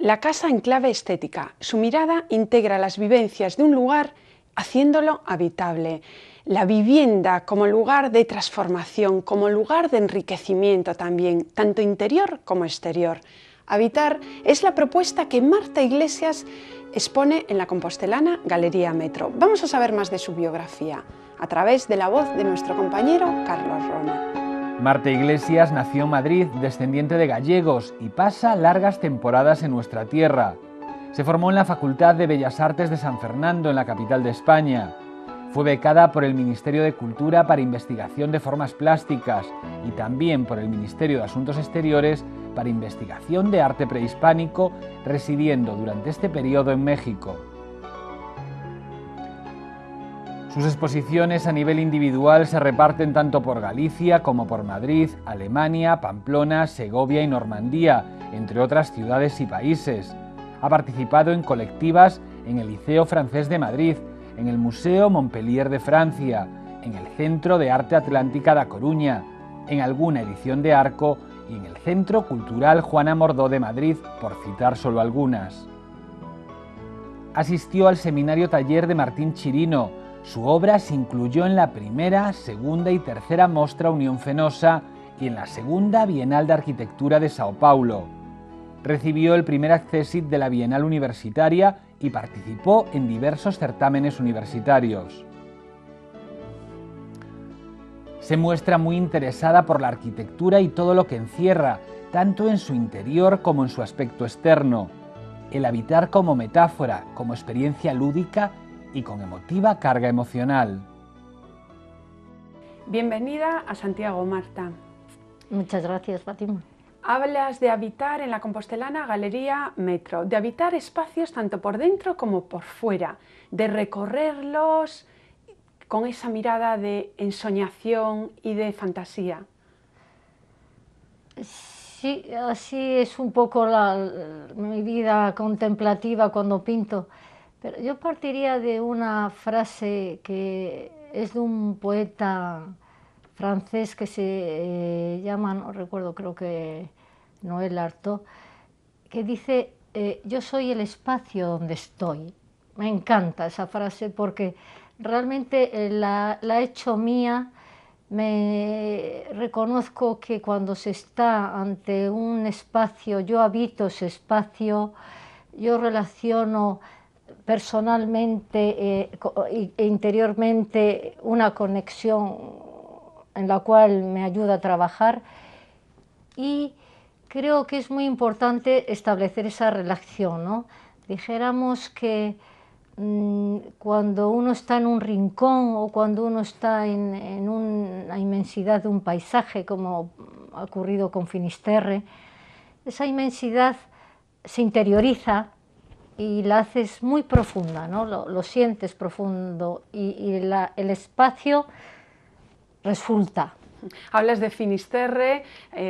La casa en clave estética. Su mirada integra las vivencias de un lugar haciéndolo habitable. La vivienda como lugar de transformación, como lugar de enriquecimiento también, tanto interior como exterior. Habitar es la propuesta que Marta Iglesias expone en la compostelana Galería Metro. Vamos a saber más de su biografía a través de la voz de nuestro compañero Carlos Rona. Marta Iglesias nació en Madrid, descendiente de gallegos, y pasa largas temporadas en nuestra tierra. Se formó en la Facultad de Bellas Artes de San Fernando, en la capital de España. Fue becada por el Ministerio de Cultura para investigación de formas plásticas y también por el Ministerio de Asuntos Exteriores para investigación de arte prehispánico, residiendo durante este periodo en México. Sus exposiciones a nivel individual se reparten tanto por Galicia como por Madrid, Alemania, Pamplona, Segovia y Normandía, entre otras ciudades y países. Ha participado en colectivas en el Liceo Francés de Madrid, en el Museo Montpellier de Francia, en el Centro de Arte Atlántica da Coruña, en alguna edición de Arco y en el Centro Cultural Juana Mordó de Madrid, por citar solo algunas. Asistió al seminario taller de Martín Chirino. Su obra se incluyó en la primera, segunda y tercera Mostra Unión Fenosa y en la segunda Bienal de Arquitectura de Sao Paulo. Recibió el primer accésit de la Bienal Universitaria y participó en diversos certámenes universitarios. Se muestra muy interesada por la arquitectura y todo lo que encierra, tanto en su interior como en su aspecto externo. El habitar como metáfora, como experiencia lúdica y con emotiva carga emocional. Bienvenida a Santiago, Marta. Muchas gracias, Fátima. Hablas de habitar en la compostelana Galería Metro, de habitar espacios tanto por dentro como por fuera, de recorrerlos con esa mirada de ensoñación y de fantasía. Sí, así es un poco mi vida contemplativa cuando pinto. Pero yo partiría de una frase que es de un poeta francés que se llama, no recuerdo, creo que Noël Artaud, que dice, yo soy el espacio donde estoy. Me encanta esa frase porque realmente la he hecho mía. Me reconozco que cuando se está ante un espacio, yo habito ese espacio, yo relaciono personalmente e interiormente una conexión en la cual me ayuda a trabajar, y creo que es muy importante establecer esa relación, ¿no? Dijéramos que cuando uno está en un rincón o cuando uno está en una inmensidad de un paisaje, como ha ocurrido con Finisterre, esa inmensidad se interioriza y la haces muy profunda, ¿no? Lo sientes profundo y el espacio resulta. Hablas de Finisterre,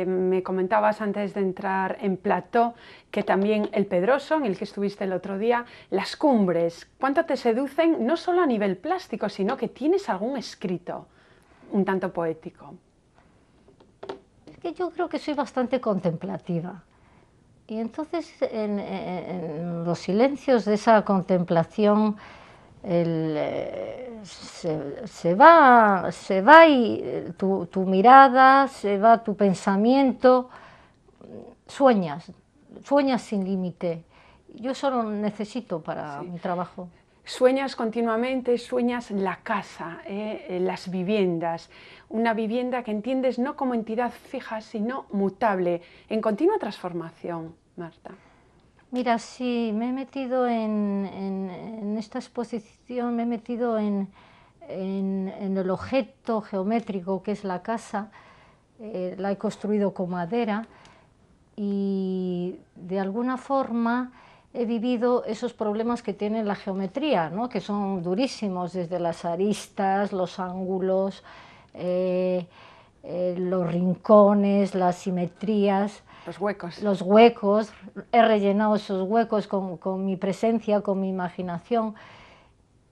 me comentabas antes de entrar en plató que también el Pedroso, en el que estuviste el otro día, las cumbres, ¿cuánto te seducen no solo a nivel plástico, sino que tienes algún escrito un tanto poético? Es que yo creo que soy bastante contemplativa. Y entonces, en los silencios de esa contemplación, se va y tu mirada, se va tu pensamiento, sueñas sin límite. Yo solo necesito para mi trabajo. Sueñas continuamente, sueñas la casa, las viviendas, una vivienda que entiendes no como entidad fija, sino mutable, en continua transformación, Marta. Mira, sí, me he metido en esta exposición, me he metido en el objeto geométrico que es la casa. La he construido con madera y de alguna forma he vivido esos problemas que tiene la geometría, ¿no? Que son durísimos, desde las aristas, los ángulos, los rincones, las simetrías. Los huecos, he rellenado esos huecos con mi presencia, con mi imaginación,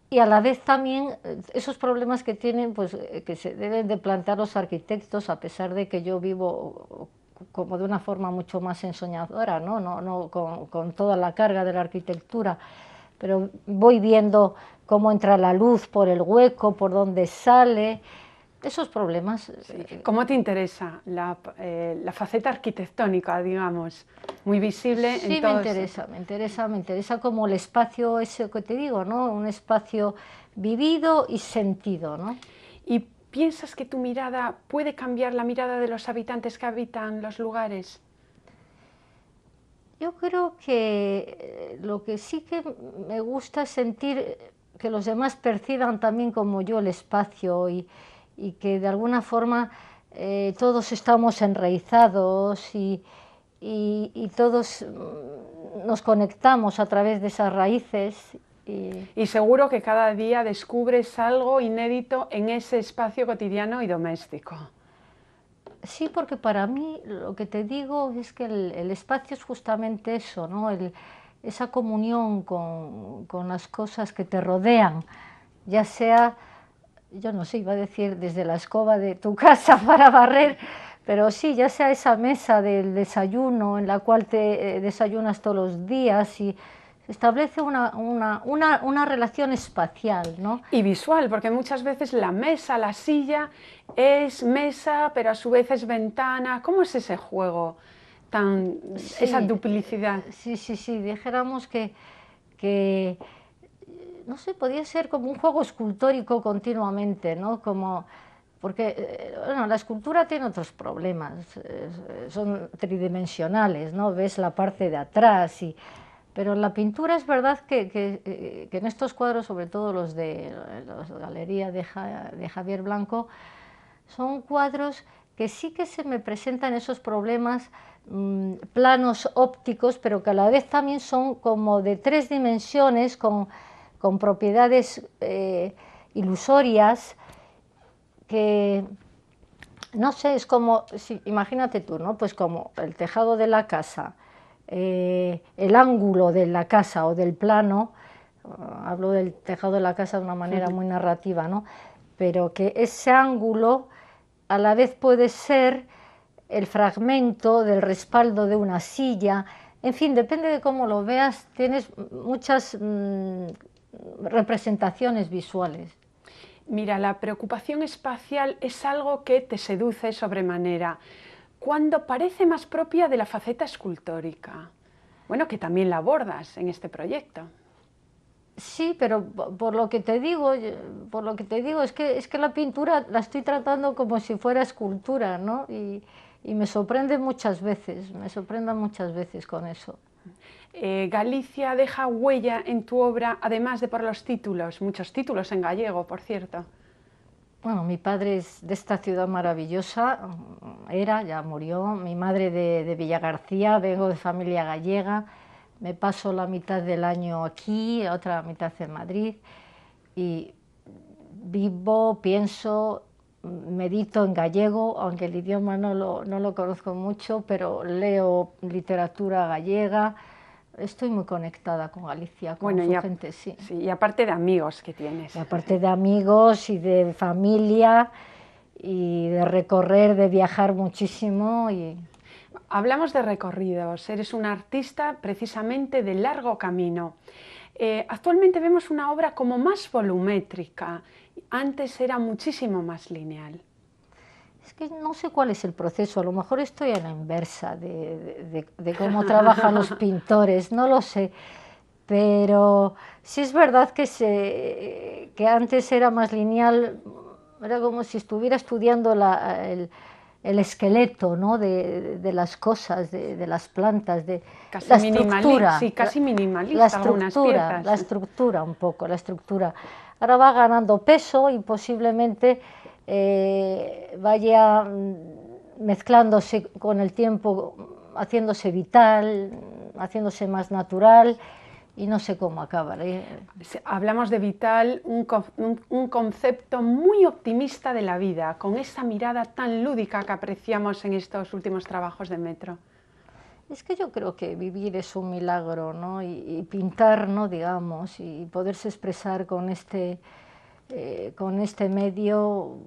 y a la vez también esos problemas que tienen, pues, que se deben de plantear los arquitectos, a pesar de que yo vivo como de una forma mucho más ensoñadora, no con toda la carga de la arquitectura, pero voy viendo cómo entra la luz por el hueco, por donde sale, esos problemas. Sí. ¿Cómo te interesa la faceta arquitectónica, digamos, muy visible Sí, en todos? me interesa como el espacio ese que te digo, ¿no? Un espacio vivido y sentido, ¿no? ¿Y piensas que tu mirada puede cambiar la mirada de los habitantes que habitan los lugares? Yo creo que lo que sí que me gusta es sentir que los demás perciban también como yo el espacio y que de alguna forma todos estamos enraizados y todos nos conectamos a través de esas raíces. Y seguro que cada día descubres algo inédito en ese espacio cotidiano y doméstico. Sí, porque para mí lo que te digo es que el espacio es justamente eso, ¿no? Esa comunión con las cosas que te rodean, ya sea, yo no sé, iba a decir desde la escoba de tu casa para barrer, pero sí, ya sea esa mesa del desayuno en la cual te desayunas todos los días y se establece una relación espacial, ¿no? Y visual, porque muchas veces la mesa, la silla, es mesa, pero a su vez es ventana. ¿Cómo es ese juego, Sí, esa duplicidad? sí, dijéramos que, no sé, podía ser como un juego escultórico continuamente, ¿no? Como, porque bueno, la escultura tiene otros problemas, son tridimensionales, ¿no? Ves la parte de atrás, pero en la pintura es verdad que en estos cuadros, sobre todo los de la galería de Javier Blanco, son cuadros que sí que se me presentan esos problemas, planos ópticos, pero que a la vez también son como de 3 dimensiones, con propiedades ilusorias, que no sé, es como, si, imagínate tú, ¿no? Pues como el tejado de la casa, el ángulo de la casa o del plano, hablo del tejado de la casa de una manera muy narrativa, ¿no? Pero que ese ángulo a la vez puede ser el fragmento del respaldo de una silla, en fin, depende de cómo lo veas, tienes muchas representaciones visuales. Mira, la preocupación espacial es algo que te seduce sobremanera, cuando parece más propia de la faceta escultórica. Bueno, que también la abordas en este proyecto. Sí, pero por lo que te digo, es que la pintura la estoy tratando como si fuera escultura, ¿no? Y me sorprende muchas veces, me sorprende muchas veces con eso. Galicia deja huella en tu obra, además de por los títulos, muchos títulos en gallego, por cierto. Bueno, mi padre es de esta ciudad maravillosa, ya murió, mi madre de Villagarcía, vengo de familia gallega, me paso la mitad del año aquí, otra mitad en Madrid, y vivo, pienso, medito en gallego, aunque el idioma no lo conozco mucho, pero leo literatura gallega, estoy muy conectada con Galicia, con su gente, sí. Sí. Y aparte de amigos que tienes. Y aparte de amigos y de familia y de recorrer, de viajar muchísimo. Hablamos de recorridos, eres un artista precisamente de largo camino. Actualmente vemos una obra como más volumétrica, antes era muchísimo más lineal. Es que no sé cuál es el proceso, a lo mejor estoy a la inversa de cómo trabajan los pintores, no lo sé, pero sí es verdad que antes era más lineal, era como si estuviera estudiando el esqueleto, ¿no? de las cosas, de las plantas, de Casi la estructura. Sí, casi minimalista algunas piezas. La estructura un poco, la estructura. Ahora va ganando peso y posiblemente vaya mezclándose con el tiempo, haciéndose vital, haciéndose más natural, y no sé cómo acabaré. Hablamos de vital, un concepto muy optimista de la vida, con esa mirada tan lúdica que apreciamos en estos últimos trabajos de Metro. Es que yo creo que vivir es un milagro, ¿no? Y pintar, ¿no? Digamos, y poderse expresar con este con este medio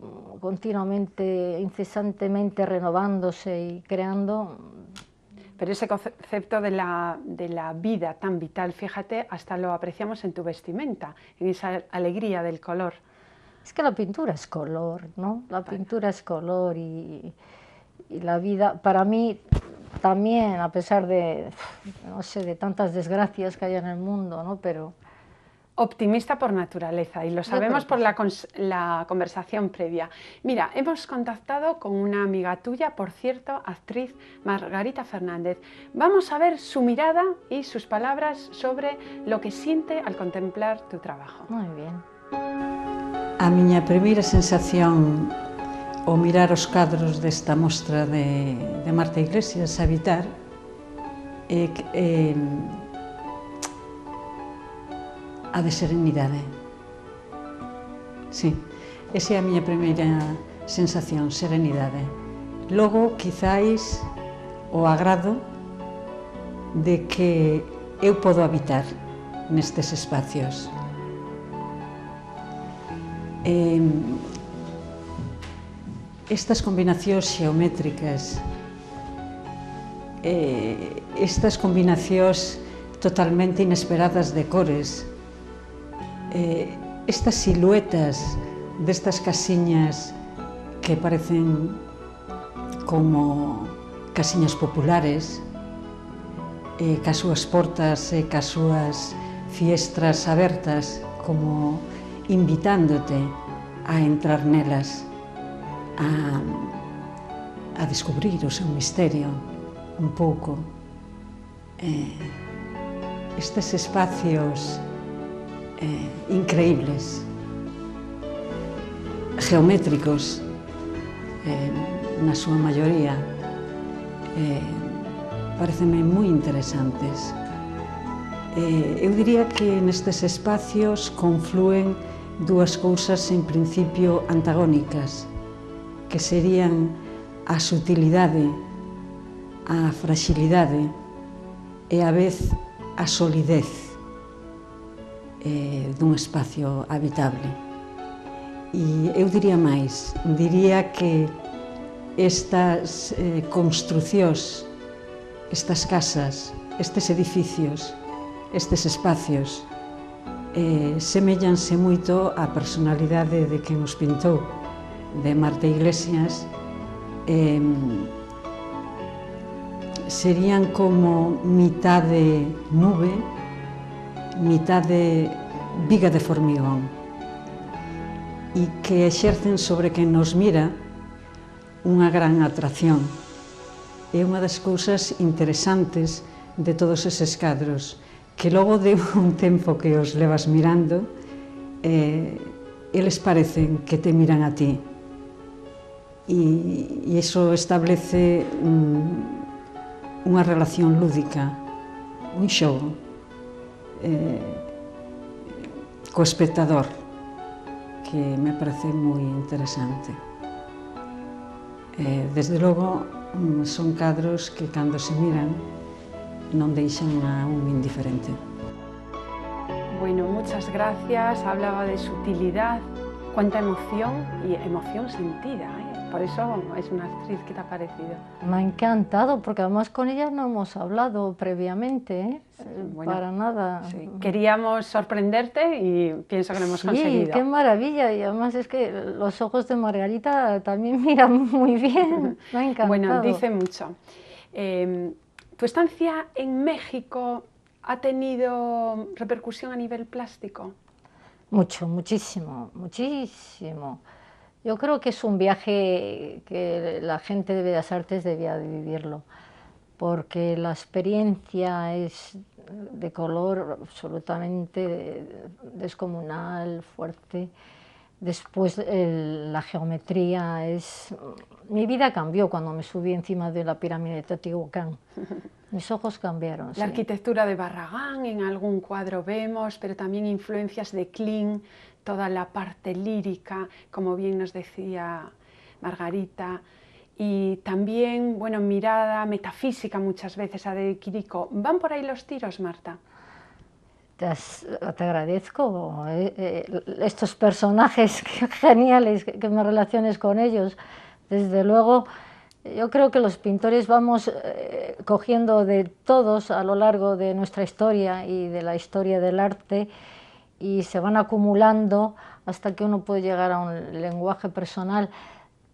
continuamente, incesantemente renovándose y creando. Pero ese concepto de la vida tan vital, fíjate, hasta lo apreciamos en tu vestimenta, en esa alegría del color. Es que la pintura es color, ¿no? La pintura es color y la vida, para mí también, a pesar de, no sé, de tantas desgracias que hay en el mundo, ¿no? Pero... Optimista por naturaleza, y lo sabemos por la conversación previa. Mira, hemos contactado con una amiga tuya, por cierto, actriz, Margarita Fernández. Vamos a ver su mirada y sus palabras sobre lo que siente al contemplar tu trabajo. Muy bien. A miña primeira sensación ao mirar os cadros desta mostra de Marta Iglesias, Habitar, a de serenidade. Sí, esa é a miña primeira sensación, serenidade. Logo, quizáis, o agrado de que eu podo habitar nestes espacios. Estas combinacións xeométricas, estas combinacións totalmente inesperadas de cores, estas siluetas destas casiñas que parecen como casiñas populares, cas súas portas e cas súas fiestras abertas, como invitándote a entrar nelas, a descubrir o seu misterio un pouco. Estes espacios increíbles, geométricos, na súa maioría, pareceme moi interesantes. Eu diría que nestes espacios conflúen dúas cousas en principio antagónicas, que serían a sutilidade, a fragilidade e a vez a solidez dun espacio habitable. E eu diría máis, diría que estas construcións, estas casas, estes edificios, estes espacios, seméllanse moito á personalidade de quen os pintou, de Marta Iglesias. Serían como mitade nube, mitade viga de formigón, e que exercen sobre quen nos mira unha gran atracción. É unha das cousas interesantes de todos eses cadros, que logo de un tempo que os levas mirando, eles parecen que te miran a ti. E iso establece unha relación lúdica, un xogo co espectador, que me parece moi interesante. Desde logo, son cadros que cando se miran non deixan a un indiferente. Bueno, muchas gracias. Hablaba de sutilidad, cuánta emoción y emoción sentida, ¿eh? Por eso es una actriz que te ha parecido. Me ha encantado, porque además con ella no hemos hablado previamente, ¿eh? Sí, bueno, para nada. Sí. Queríamos sorprenderte y pienso que lo hemos conseguido. Sí, qué maravilla, y además es que los ojos de Margarita también miran muy bien, me ha encantado. Bueno, dice mucho. ¿Tu estancia en México ha tenido repercusión a nivel plástico? Mucho, muchísimo, muchísimo. Yo creo que es un viaje que la gente de Bellas Artes debía de vivirlo, porque la experiencia es de color absolutamente descomunal, fuerte. Después la geometría es... Mi vida cambió cuando me subí encima de la pirámide de Teotihuacán. Mis ojos cambiaron. La arquitectura de Barragán, en algún cuadro vemos, pero también influencias de Klimt, toda la parte lírica, como bien nos decía Margarita, y también, bueno, mirada metafísica muchas veces a de Quirico. ¿Van por ahí los tiros, Marta? Te agradezco estos personajes geniales, que me relaciones con ellos. Desde luego, yo creo que los pintores vamos cogiendo de todos a lo largo de nuestra historia y de la historia del arte, y se van acumulando hasta que uno puede llegar a un lenguaje personal.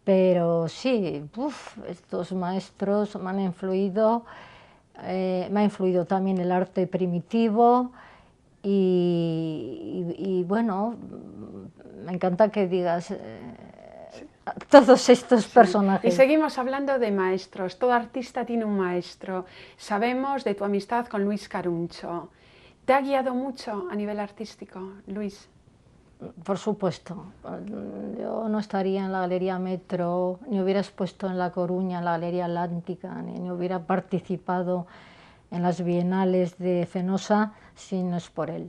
Pero sí, estos maestros me han influido, me ha influido también el arte primitivo. Y bueno, me encanta que digas todos estos personajes. Y seguimos hablando de maestros. Todo artista tiene un maestro. Sabemos de tu amistad con Luis Caruncho. ¿Te ha guiado mucho a nivel artístico, Luis? Por supuesto. Yo no estaría en la Galería Metro, ni hubiera expuesto en La Coruña, en la Galería Atlántica, ni hubiera participado en las bienales de Fenosa si no es por él.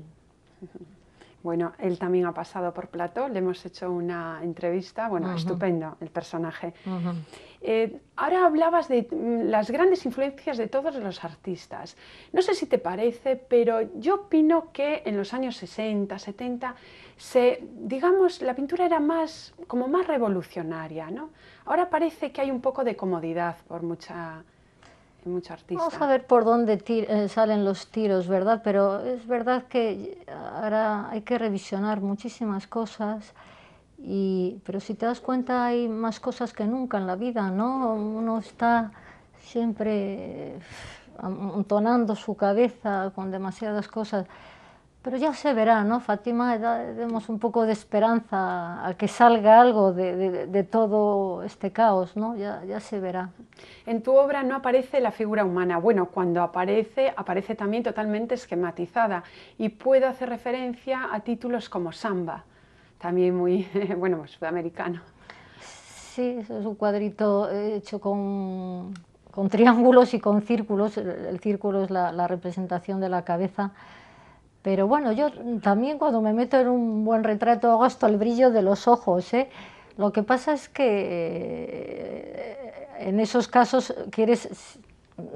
Bueno, él también ha pasado por Plató, le hemos hecho una entrevista, bueno, estupendo el personaje. Ahora hablabas de las grandes influencias de todos los artistas. No sé si te parece, pero yo opino que en los años 60, 70, digamos, la pintura era como más revolucionaria, ¿no? Ahora parece que hay un poco de comodidad por mucho artista. Vamos a ver por dónde salen los tiros, ¿verdad? Pero es verdad que ahora hay que revisionar muchísimas cosas, pero si te das cuenta hay más cosas que nunca en la vida, ¿no? Uno está siempre amontonando su cabeza con demasiadas cosas. Pero ya se verá, ¿no, Fátima? Demos un poco de esperanza a que salga algo de todo este caos, ¿no? Ya se verá. En tu obra no aparece la figura humana. Bueno, cuando aparece, aparece también totalmente esquematizada. Y puedo hacer referencia a títulos como Samba, también muy, bueno, sudamericano. Sí, es un cuadrito hecho con triángulos y con círculos. El círculo es la representación de la cabeza. Pero bueno, yo también cuando me meto en un buen retrato hago hasta el brillo de los ojos, ¿eh? Lo que pasa es que en esos casos quieres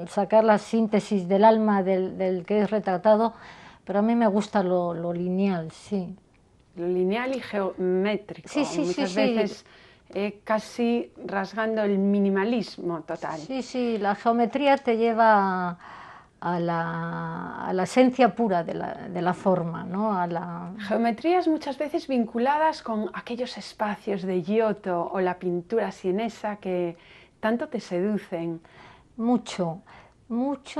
sacar la síntesis del alma del que es retratado, pero a mí me gusta lo lineal, sí. Lo lineal y geométrico, sí, muchas veces casi rasgando el minimalismo total. Sí, la geometría te lleva a la esencia pura de la forma, ¿no? Geometrías muchas veces vinculadas con aquellos espacios de Giotto o la pintura sienesa que tanto te seducen. Mucho,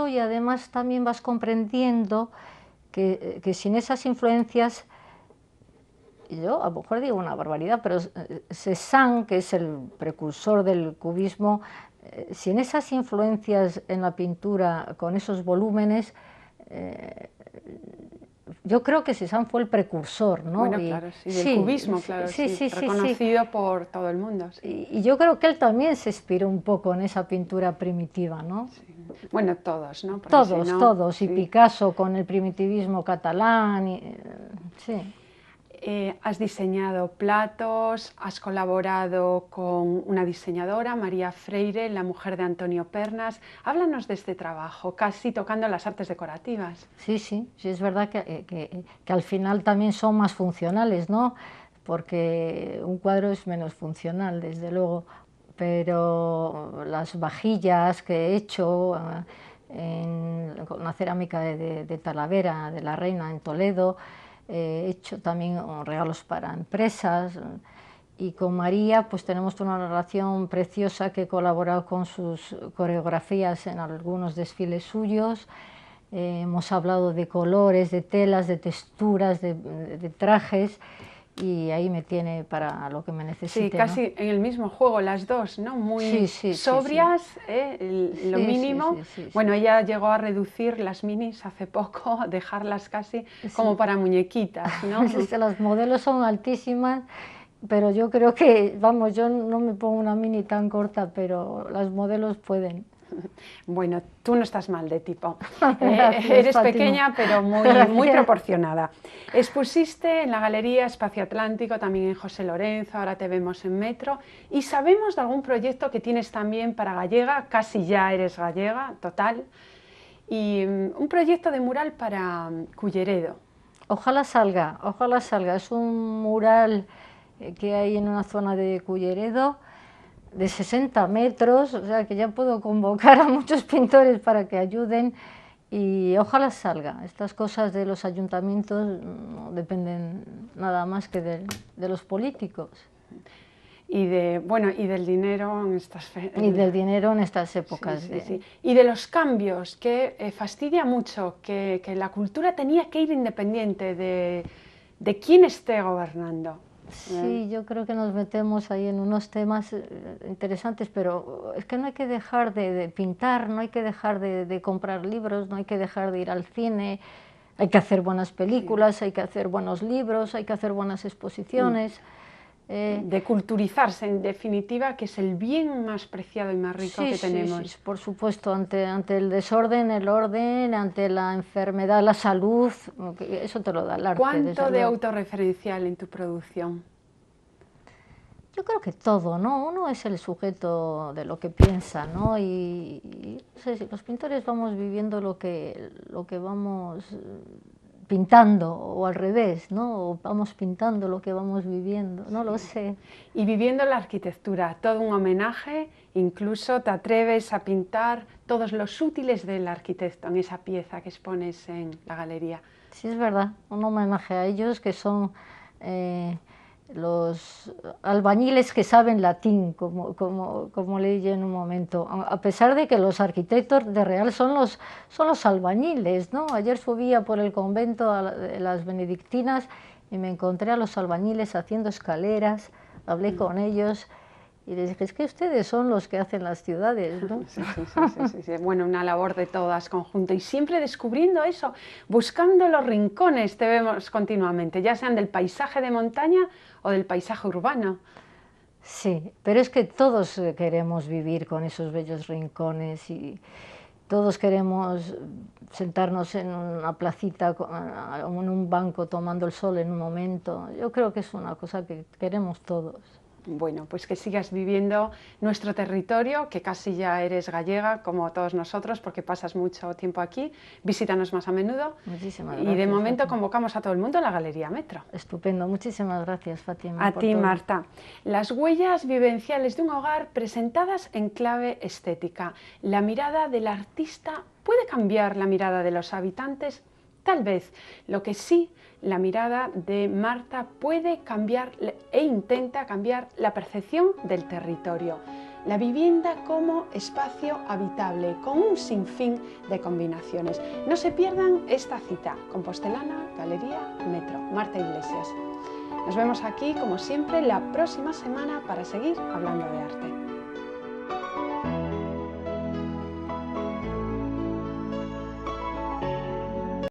y además también vas comprendiendo que sin esas influencias, yo a lo mejor digo una barbaridad, pero Cézanne, que es el precursor del cubismo, sin esas influencias en la pintura, con esos volúmenes, yo creo que Cézanne fue el precursor, ¿no? Bueno, claro, sí, del cubismo, claro, sí, reconocido por todo el mundo. Sí. Y yo creo que él también se inspiró un poco en esa pintura primitiva, ¿no? Sí. Bueno, todos, ¿no? Porque todos, sí. Y Picasso con el primitivismo catalán, sí. Has diseñado platos, has colaborado con una diseñadora, María Freire, la mujer de Antonio Pernas. Háblanos de este trabajo, casi tocando las artes decorativas. Sí, es verdad que al final también son más funcionales, ¿no? Porque un cuadro es menos funcional, desde luego, pero las vajillas que he hecho con una cerámica de Talavera, de la Reina, en Toledo, he hecho también regalos para empresas, y con María pues tenemos una relación preciosa, que he colaborado con sus coreografías en algunos desfiles suyos. Hemos hablado de colores, de telas, de texturas, de trajes, y ahí me tiene para lo que me necesite. Sí, casi, ¿no? En el mismo juego las dos, ¿no? Muy sobrias, lo mínimo. Sí. Bueno, ella llegó a reducir las minis hace poco, dejarlas casi como para muñequitas, ¿no? Las modelos son altísimas, pero yo creo que, vamos, yo no me pongo una mini tan corta, pero las modelos pueden. Bueno, tú no estás mal de tipo, Fátima. Eres pequeña pero muy proporcionada. Expusiste en la Galería Espacio Atlántico, también en José Lorenzo, ahora te vemos en Metro, y sabemos de algún proyecto que tienes también para Gallega, casi ya eres gallega, total, y un proyecto de mural para Culleredo. Ojalá salga, ojalá salga. Es un mural que hay en una zona de Culleredo de 60 metros, o sea que ya puedo convocar a muchos pintores para que ayuden y ojalá salga. Estas cosas de los ayuntamientos no dependen nada más que de los políticos. Y del dinero en estas Y del dinero en estas épocas. Sí. Y de los cambios, que fastidia mucho que la cultura tenía que ir independiente de quién esté gobernando. Sí, yo creo que nos metemos ahí en unos temas interesantes, pero es que no hay que dejar de pintar, no hay que dejar de comprar libros, no hay que dejar de ir al cine, hay que hacer buenas películas, hay que hacer buenos libros, hay que hacer buenas exposiciones. De culturizarse, en definitiva, que es el bien más preciado y más rico que tenemos. Sí, por supuesto, ante el desorden, el orden, ante la enfermedad, la salud, eso te lo da el arte. ¿Cuánto de autorreferencial en tu producción? Yo creo que todo, ¿no? Uno es el sujeto de lo que piensa, ¿no? Y no sé, si los pintores vamos viviendo lo que vamos pintando, o al revés, ¿no? O vamos pintando lo que vamos viviendo, no lo sé. Y viviendo la arquitectura, todo un homenaje, incluso te atreves a pintar todos los útiles del arquitecto en esa pieza que expones en la galería. Sí, es verdad, un homenaje a ellos que son los albañiles que saben latín, como leí en un momento, a pesar de que los arquitectos de real son los albañiles, ¿no? Ayer subía por el convento de las benedictinas y me encontré a los albañiles haciendo escaleras, hablé con ellos y les dije, es que ustedes son los que hacen las ciudades, ¿no? Sí. Bueno, una labor de todas conjunta y siempre descubriendo eso, buscando los rincones, te vemos continuamente, ya sean del paisaje de montaña o del paisaje urbano. Sí, pero es que todos queremos vivir con esos bellos rincones y todos queremos sentarnos en una placita, en un banco tomando el sol en un momento. Yo creo que es una cosa que queremos todos. Bueno, pues que sigas viviendo nuestro territorio, que casi ya eres gallega, como todos nosotros, porque pasas mucho tiempo aquí. Visítanos más a menudo. Muchísimas gracias. Y de momento Fátima, convocamos a todo el mundo a la Galería Metro. Estupendo, muchísimas gracias, Fátima. A ti, todo. Marta. Las huellas vivenciales de un hogar presentadas en clave estética. La mirada del artista puede cambiar la mirada de los habitantes. Tal vez, lo que sí, la mirada de Marta puede cambiar e intenta cambiar la percepción del territorio. La vivienda como espacio habitable, con un sinfín de combinaciones. No se pierdan esta cita, Compostelana, Galería Metro. Marta Iglesias. Nos vemos aquí, como siempre, la próxima semana para seguir hablando de arte.